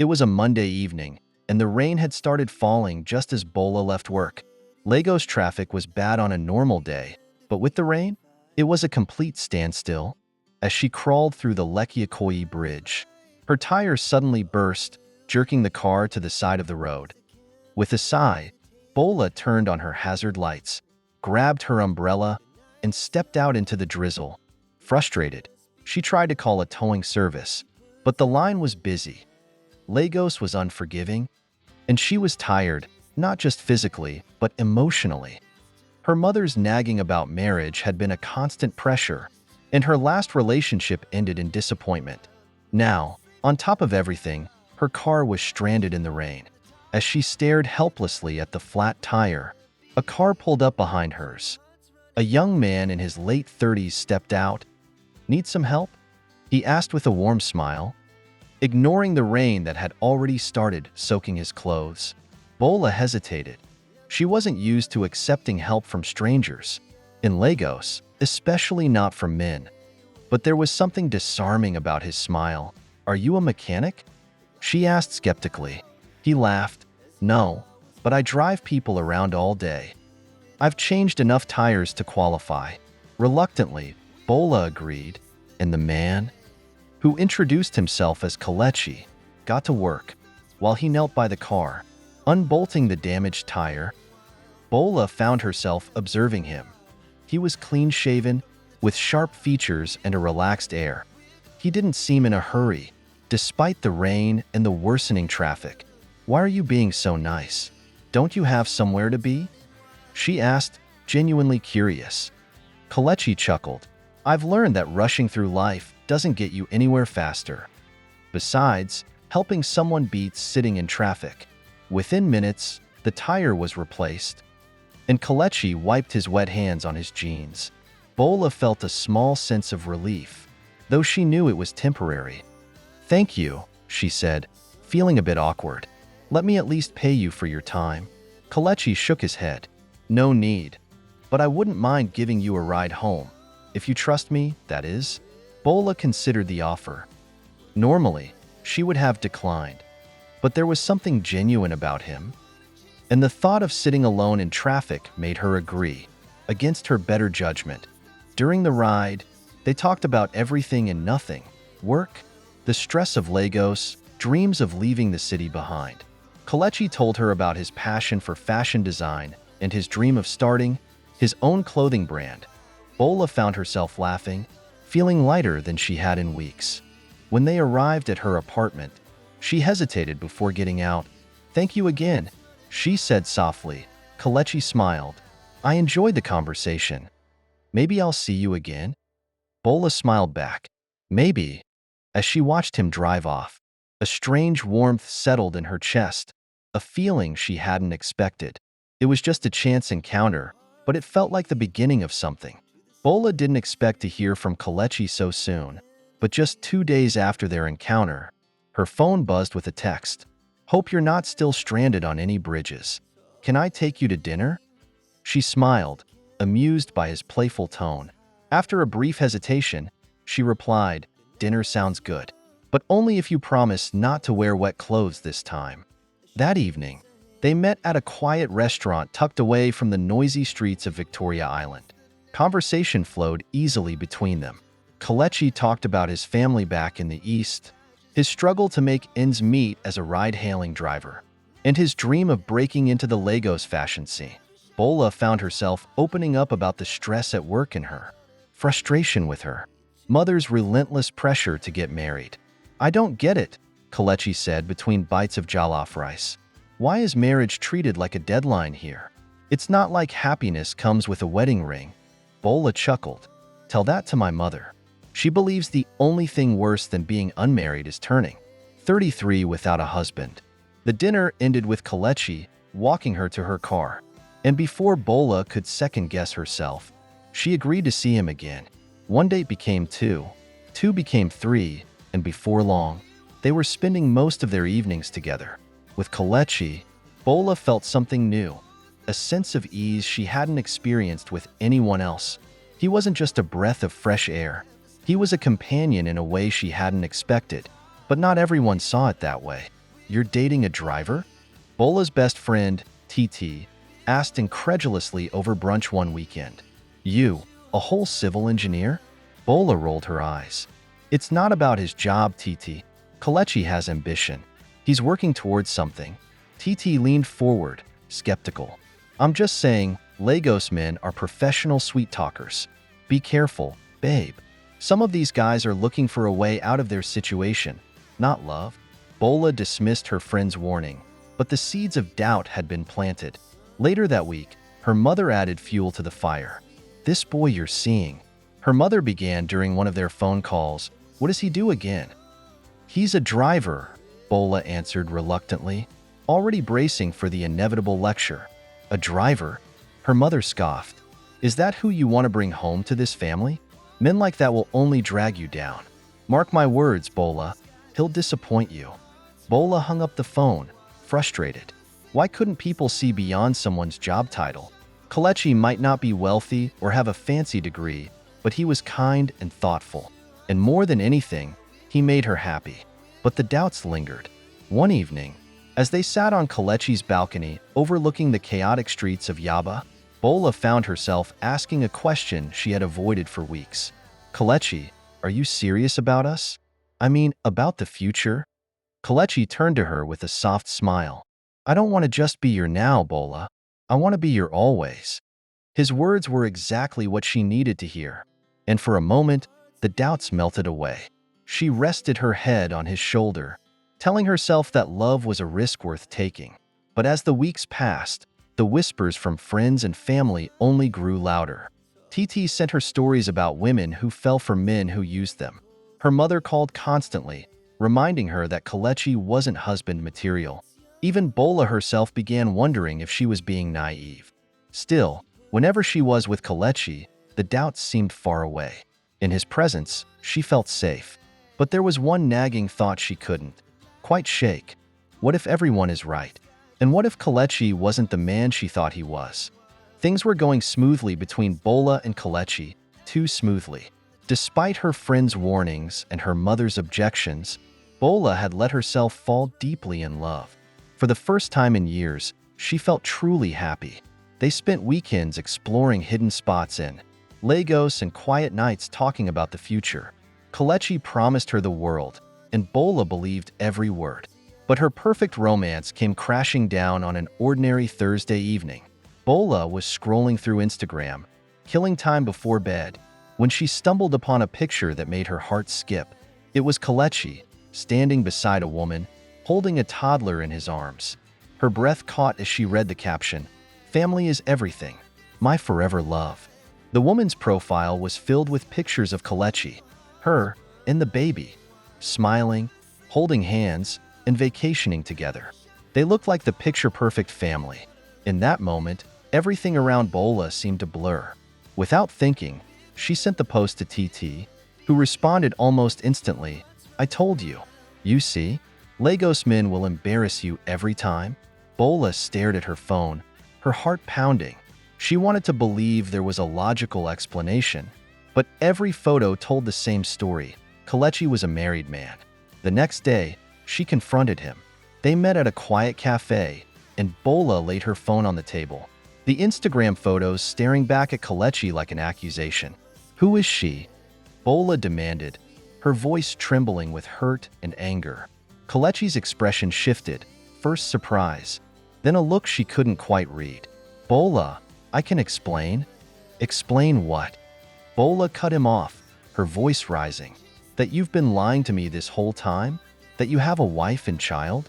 It was a Monday evening, and the rain had started falling just as Bola left work. Lagos traffic was bad on a normal day, but with the rain, it was a complete standstill. As she crawled through the Lekki Ikoyi Bridge, her tires suddenly burst, jerking the car to the side of the road. With a sigh, Bola turned on her hazard lights, grabbed her umbrella, and stepped out into the drizzle. Frustrated, she tried to call a towing service, but the line was busy. Lagos was unforgiving, and she was tired, not just physically, but emotionally. Her mother's nagging about marriage had been a constant pressure, and her last relationship ended in disappointment. Now, on top of everything, her car was stranded in the rain. As she stared helplessly at the flat tire, a car pulled up behind hers. A young man in his late 30s stepped out. "Need some help?" he asked with a warm smile. Ignoring the rain that had already started soaking his clothes, Bola hesitated. She wasn't used to accepting help from strangers, in Lagos, especially not from men. But there was something disarming about his smile. "Are you a mechanic?" she asked skeptically. He laughed. "No, but I drive people around all day. I've changed enough tires to qualify." Reluctantly, Bola agreed, and the man, who introduced himself as Kelechi, got to work. While he knelt by the car, unbolting the damaged tire, Bola found herself observing him. He was clean-shaven, with sharp features and a relaxed air. He didn't seem in a hurry, despite the rain and the worsening traffic. "Why are you being so nice? Don't you have somewhere to be?" she asked, genuinely curious. Kelechi chuckled. "I've learned that rushing through life doesn't get you anywhere faster. Besides, helping someone beats sitting in traffic." Within minutes, the tire was replaced, and Kelechi wiped his wet hands on his jeans. Bola felt a small sense of relief, though she knew it was temporary. "Thank you," she said, feeling a bit awkward. "Let me at least pay you for your time." Kelechi shook his head. "No need, but I wouldn't mind giving you a ride home. If you trust me, that is." Bola considered the offer. Normally, she would have declined, but there was something genuine about him, and the thought of sitting alone in traffic made her agree, against her better judgment. During the ride, they talked about everything and nothing: work, the stress of Lagos, dreams of leaving the city behind. Kelechi told her about his passion for fashion design and his dream of starting his own clothing brand. Bola found herself laughing, feeling lighter than she had in weeks. When they arrived at her apartment, she hesitated before getting out. "Thank you again," she said softly. Kelechi smiled. "I enjoyed the conversation. Maybe I'll see you again?" Bola smiled back. "Maybe." As she watched him drive off, a strange warmth settled in her chest, a feeling she hadn't expected. It was just a chance encounter, but it felt like the beginning of something. Bola didn't expect to hear from Kelechi so soon, but just 2 days after their encounter, her phone buzzed with a text. "Hope you're not still stranded on any bridges. Can I take you to dinner?" She smiled, amused by his playful tone. After a brief hesitation, she replied, "Dinner sounds good, but only if you promise not to wear wet clothes this time." That evening, they met at a quiet restaurant tucked away from the noisy streets of Victoria Island. Conversation flowed easily between them. Kelechi talked about his family back in the East, his struggle to make ends meet as a ride-hailing driver, and his dream of breaking into the Lagos fashion scene. Bola found herself opening up about the stress at work in her, frustration with her mother's relentless pressure to get married. "I don't get it," Kelechi said between bites of jollof rice. "Why is marriage treated like a deadline here? It's not like happiness comes with a wedding ring." Bola chuckled. "Tell that to my mother. She believes the only thing worse than being unmarried is turning 33 without a husband." The dinner ended with Kelechi walking her to her car, and before Bola could second-guess herself, she agreed to see him again. One date became two, two became three, and before long, they were spending most of their evenings together. With Kelechi, Bola felt something new, a sense of ease she hadn't experienced with anyone else. He wasn't just a breath of fresh air. He was a companion in a way she hadn't expected, but not everyone saw it that way. you're dating a driver? Bola's best friend, TT, asked incredulously over brunch one weekend. You, a whole civil engineer? Bola rolled her eyes. It's not about his job, TT. Kelechi has ambition. He's working towards something. TT leaned forward, skeptical. I'm just saying, Lagos men are professional sweet talkers. Be careful, babe. Some of these guys are looking for a way out of their situation, not love. Bola dismissed her friend's warning, but the seeds of doubt had been planted. Later that week, her mother added fuel to the fire. This boy you're seeing, her mother began during one of their phone calls. What does he do again? He's a driver, Bola answered reluctantly, already bracing for the inevitable lecture. A driver? Her mother scoffed. Is that who you want to bring home to this family? Men like that will only drag you down. Mark my words, Bola. He'll disappoint you. Bola hung up the phone, frustrated. Why couldn't people see beyond someone's job title? Kelechi might not be wealthy or have a fancy degree, but he was kind and thoughtful. And more than anything, he made her happy. But the doubts lingered. One evening, as they sat on Kelechi's balcony overlooking the chaotic streets of Yaba, Bola found herself asking a question she had avoided for weeks. Kelechi, are you serious about us? I mean, about the future? Kelechi turned to her with a soft smile. I don't want to just be your now, Bola. I want to be your always. His words were exactly what she needed to hear. And for a moment, the doubts melted away. She rested her head on his shoulder, telling herself that love was a risk worth taking. But as the weeks passed, the whispers from friends and family only grew louder. TT sent her stories about women who fell for men who used them. Her mother called constantly, reminding her that Kelechi wasn't husband material. Even Bola herself began wondering if she was being naive. Still, whenever she was with Kelechi, the doubts seemed far away. In his presence, she felt safe. But there was one nagging thought she couldn't quite shake. What if everyone is right? And what if Kelechi wasn't the man she thought he was? Things were going smoothly between Bola and Kelechi, too smoothly. Despite her friend's warnings and her mother's objections, Bola had let herself fall deeply in love. For the first time in years, she felt truly happy. They spent weekends exploring hidden spots in Lagos and quiet nights talking about the future. Kelechi promised her the world, and Bola believed every word. But her perfect romance came crashing down on an ordinary Thursday evening. Bola was scrolling through Instagram, killing time before bed, when she stumbled upon a picture that made her heart skip. It was Kelechi, standing beside a woman, holding a toddler in his arms. Her breath caught as she read the caption, "Family is everything. My forever love." The woman's profile was filled with pictures of Kelechi, her, and the baby, smiling, holding hands, and vacationing together. They looked like the picture-perfect family. In that moment, everything around Bola seemed to blur. Without thinking, she sent the post to TT, who responded almost instantly, "I told you. You see? Lagos men will embarrass you every time." Bola stared at her phone, her heart pounding. She wanted to believe there was a logical explanation, but every photo told the same story. Kelechi was a married man. The next day, she confronted him. They met at a quiet cafe, and Bola laid her phone on the table. The Instagram photos staring back at Kelechi like an accusation. "Who is she?" Bola demanded, her voice trembling with hurt and anger. Kelechi's expression shifted, first surprise, then a look she couldn't quite read. "Bola, I can explain." "Explain what?" Bola cut him off, her voice rising. "That you've been lying to me this whole time? That you have a wife and child?"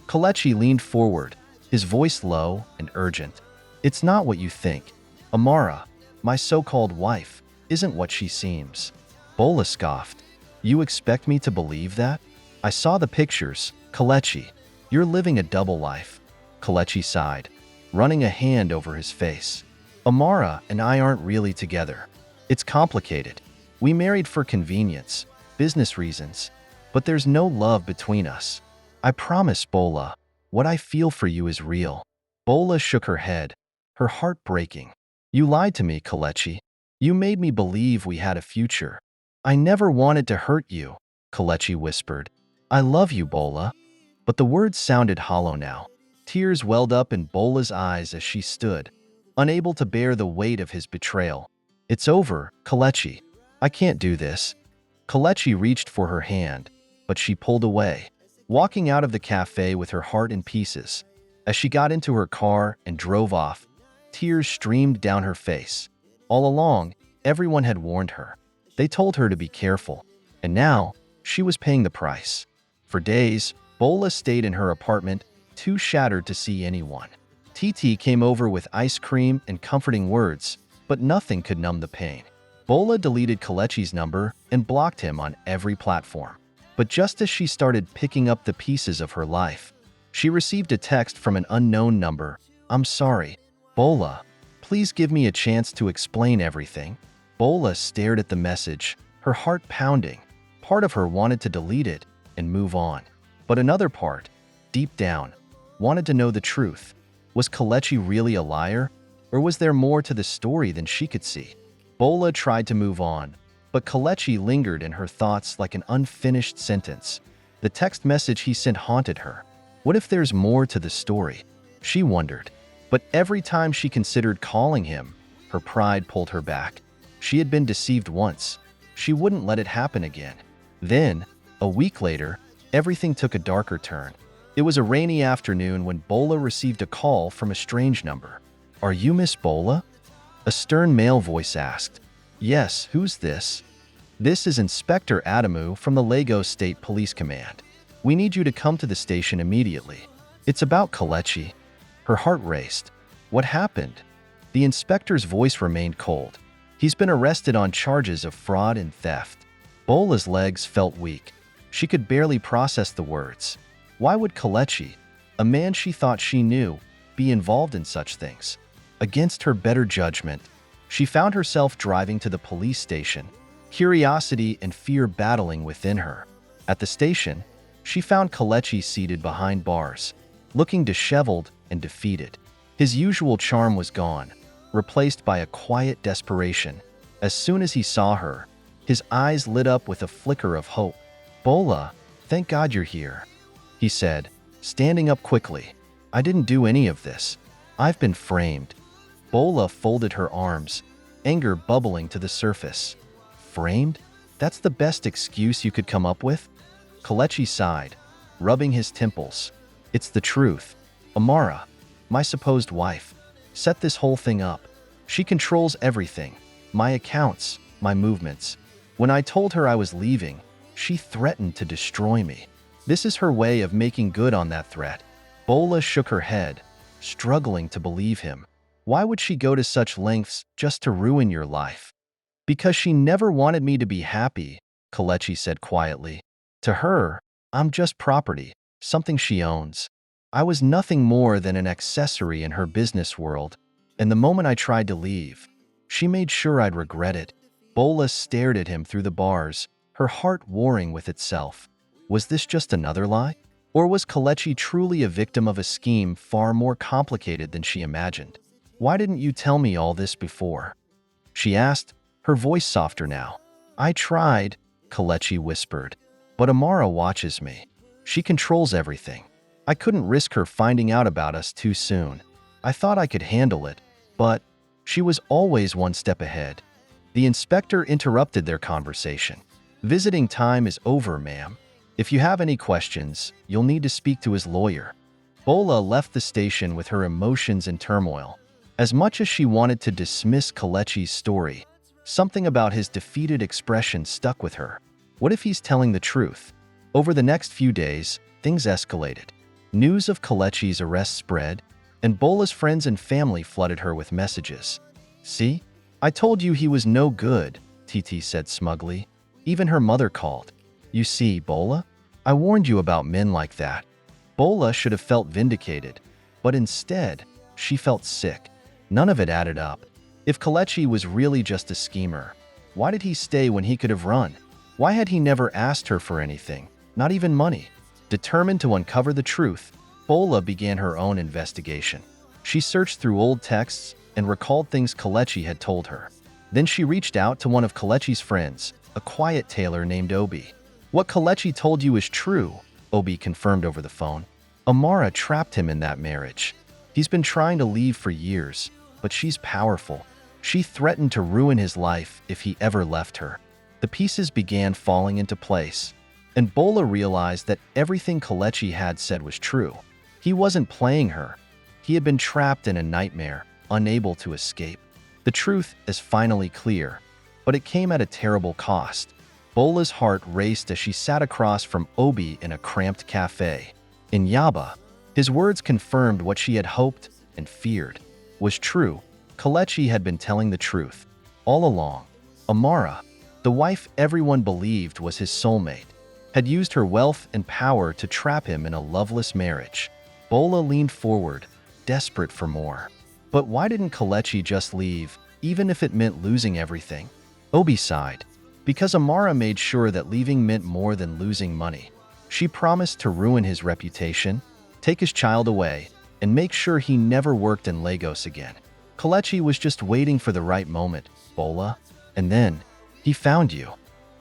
Kelechi leaned forward, his voice low and urgent. "It's not what you think. Amara, my so-called wife, isn't what she seems." Bola scoffed. "You expect me to believe that? I saw the pictures, Kelechi. You're living a double life." Kelechi sighed, running a hand over his face. "Amara and I aren't really together. It's complicated. We married for convenience, business reasons, but there's no love between us. I promise, Bola, what I feel for you is real." Bola shook her head, her heart breaking. "You lied to me, Kelechi. You made me believe we had a future." "I never wanted to hurt you," Kelechi whispered. "I love you, Bola." But the words sounded hollow now. Tears welled up in Bola's eyes as she stood, unable to bear the weight of his betrayal. "It's over, Kelechi. I can't do this." Kelechi reached for her hand, but she pulled away, walking out of the cafe with her heart in pieces. As she got into her car and drove off, tears streamed down her face. All along, everyone had warned her. They told her to be careful, and now she was paying the price. For days, Bola stayed in her apartment, too shattered to see anyone. TT came over with ice cream and comforting words, but nothing could numb the pain. Bola deleted Kelechi's number and blocked him on every platform. But just as she started picking up the pieces of her life, she received a text from an unknown number. "I'm sorry, Bola. Please give me a chance to explain everything." Bola stared at the message, her heart pounding. Part of her wanted to delete it and move on. But another part, deep down, wanted to know the truth. Was Kelechi really a liar? Or was there more to the story than she could see? Bola tried to move on, but Kelechi lingered in her thoughts like an unfinished sentence. The text message he sent haunted her. What if there's more to the story? She wondered. But every time she considered calling him, her pride pulled her back. She had been deceived once. She wouldn't let it happen again. Then, a week later, everything took a darker turn. It was a rainy afternoon when Bola received a call from a strange number. "Are you Miss Bola?" A stern male voice asked. "Yes, who's this?" "This is Inspector Adamu from the Lagos State Police Command. We need you to come to the station immediately. It's about Kelechi." Her heart raced. What happened? The inspector's voice remained cold. "He's been arrested on charges of fraud and theft." Bola's legs felt weak. She could barely process the words. Why would Kelechi, a man she thought she knew, be involved in such things? Against her better judgment, she found herself driving to the police station, curiosity and fear battling within her. At the station, she found Kelechi seated behind bars, looking disheveled and defeated. His usual charm was gone, replaced by a quiet desperation. As soon as he saw her, his eyes lit up with a flicker of hope. "Bola, thank God you're here," he said, standing up quickly. "I didn't do any of this. I've been framed." Bola folded her arms, anger bubbling to the surface. "Framed? That's the best excuse you could come up with?" Kelechi sighed, rubbing his temples. "It's the truth. Amara, my supposed wife, set this whole thing up. She controls everything, my accounts, my movements. When I told her I was leaving, she threatened to destroy me. This is her way of making good on that threat." Bola shook her head, struggling to believe him. "Why would she go to such lengths just to ruin your life?" "Because she never wanted me to be happy," Kelechi said quietly. "To her, I'm just property, something she owns. I was nothing more than an accessory in her business world, and the moment I tried to leave, she made sure I'd regret it." Bola stared at him through the bars, her heart warring with itself. Was this just another lie? Or was Kelechi truly a victim of a scheme far more complicated than she imagined? "Why didn't you tell me all this before?" she asked, her voice softer now. "I tried," Kelechi whispered, "but Amara watches me. She controls everything. I couldn't risk her finding out about us too soon. I thought I could handle it, but she was always one step ahead." The inspector interrupted their conversation. "Visiting time is over, ma'am. If you have any questions, you'll need to speak to his lawyer." Bola left the station with her emotions in turmoil. As much as she wanted to dismiss Kelechi's story, something about his defeated expression stuck with her. What if he's telling the truth? Over the next few days, things escalated. News of Kelechi's arrest spread, and Bola's friends and family flooded her with messages. "See? I told you he was no good," TT said smugly. Even her mother called. "You see, Bola? I warned you about men like that." Bola should have felt vindicated, but instead, she felt sick. None of it added up. If Kelechi was really just a schemer, why did he stay when he could have run? Why had he never asked her for anything, not even money? Determined to uncover the truth, Bola began her own investigation. She searched through old texts and recalled things Kelechi had told her. Then she reached out to one of Kelechi's friends, a quiet tailor named Obi. "What Kelechi told you is true," Obi confirmed over the phone. Amara trapped him in that marriage. He's been trying to leave for years, but she's powerful. She threatened to ruin his life if he ever left her. The pieces began falling into place, and Bola realized that everything Kelechi had said was true. He wasn't playing her. He had been trapped in a nightmare, unable to escape. The truth is finally clear, but it came at a terrible cost. Bola's heart raced as she sat across from Obi in a cramped cafe. In Yaba, his words confirmed what she had hoped and feared was true. Kelechi had been telling the truth. All along, Amara, the wife everyone believed was his soulmate, had used her wealth and power to trap him in a loveless marriage. Bola leaned forward, desperate for more. But why didn't Kelechi just leave, even if it meant losing everything? Obi sighed. Because Amara made sure that leaving meant more than losing money. She promised to ruin his reputation, take his child away, and make sure he never worked in Lagos again. Kelechi was just waiting for the right moment, Bola. And then, he found you.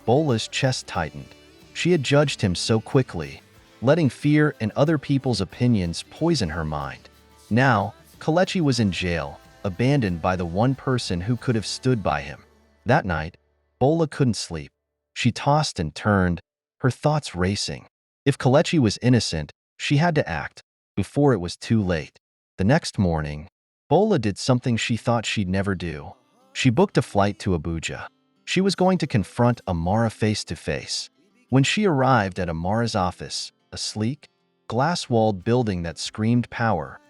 Bola's chest tightened. She had judged him so quickly, letting fear and other people's opinions poison her mind. Now, Kelechi was in jail, abandoned by the one person who could have stood by him. That night, Bola couldn't sleep. She tossed and turned, her thoughts racing. If Kelechi was innocent, she had to act, before it was too late. The next morning, Bola did something she thought she'd never do. She booked a flight to Abuja. She was going to confront Amara face to face. When she arrived at Amara's office, a sleek, glass-walled building that screamed power,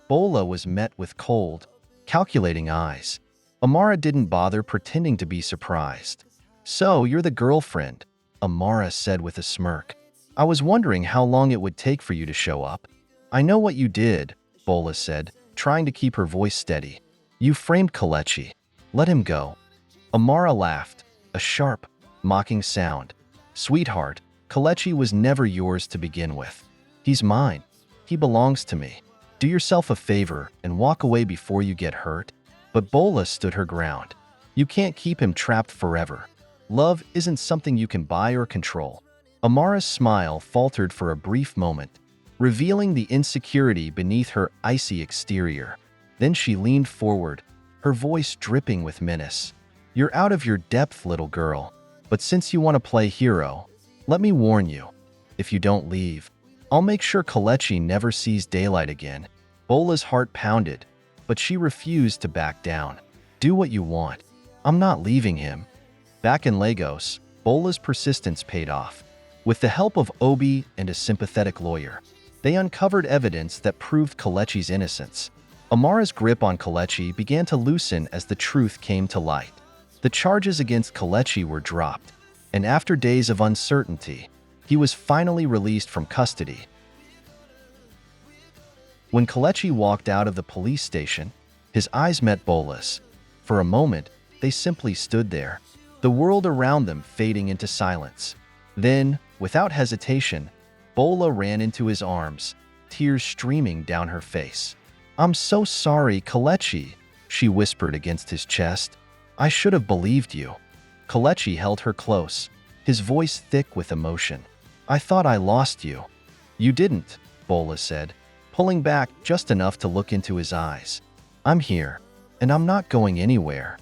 Bola was met with cold, calculating eyes. Amara didn't bother pretending to be surprised. "So, you're the girlfriend," Amara said with a smirk. "I was wondering how long it would take for you to show up." "I know what you did," Bola said, trying to keep her voice steady. "You framed Kelechi. Let him go." Amara laughed, a sharp, mocking sound. "Sweetheart, Kelechi was never yours to begin with. He's mine. He belongs to me. Do yourself a favor and walk away before you get hurt." But Bola stood her ground. "You can't keep him trapped forever. Love isn't something you can buy or control." Amara's smile faltered for a brief moment, revealing the insecurity beneath her icy exterior. Then she leaned forward, her voice dripping with menace. "You're out of your depth, little girl. But since you want to play hero, let me warn you. If you don't leave, I'll make sure Kelechi never sees daylight again." Bola's heart pounded, but she refused to back down. "Do what you want. I'm not leaving him." Back in Lagos, Bola's persistence paid off. With the help of Obi and a sympathetic lawyer, they uncovered evidence that proved Kelechi's innocence. Amara's grip on Kelechi began to loosen as the truth came to light. The charges against Kelechi were dropped, and after days of uncertainty, he was finally released from custody. When Kelechi walked out of the police station, his eyes met Bola's. For a moment, they simply stood there, the world around them fading into silence. Then, without hesitation, Bola ran into his arms, tears streaming down her face. "I'm so sorry, Kelechi," she whispered against his chest. "I should have believed you." Kelechi held her close, his voice thick with emotion. "I thought I lost you." "You didn't," Bola said, pulling back just enough to look into his eyes. "I'm here, and I'm not going anywhere."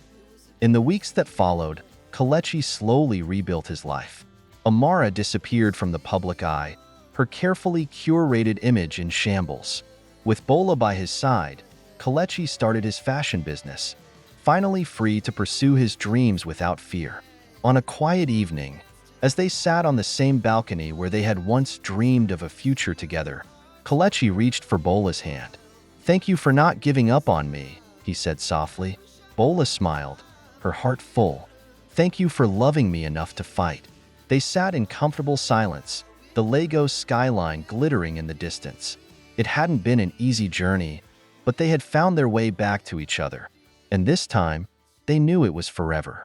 In the weeks that followed, Kelechi slowly rebuilt his life. Amara disappeared from the public eye, her carefully curated image in shambles. With Bola by his side, Kelechi started his fashion business, finally free to pursue his dreams without fear. On a quiet evening, as they sat on the same balcony where they had once dreamed of a future together, Kelechi reached for Bola's hand. "Thank you for not giving up on me," he said softly. Bola smiled, her heart full. "Thank you for loving me enough to fight." They sat in comfortable silence, the Lagos skyline glittering in the distance. It hadn't been an easy journey, but they had found their way back to each other. And this time, they knew it was forever.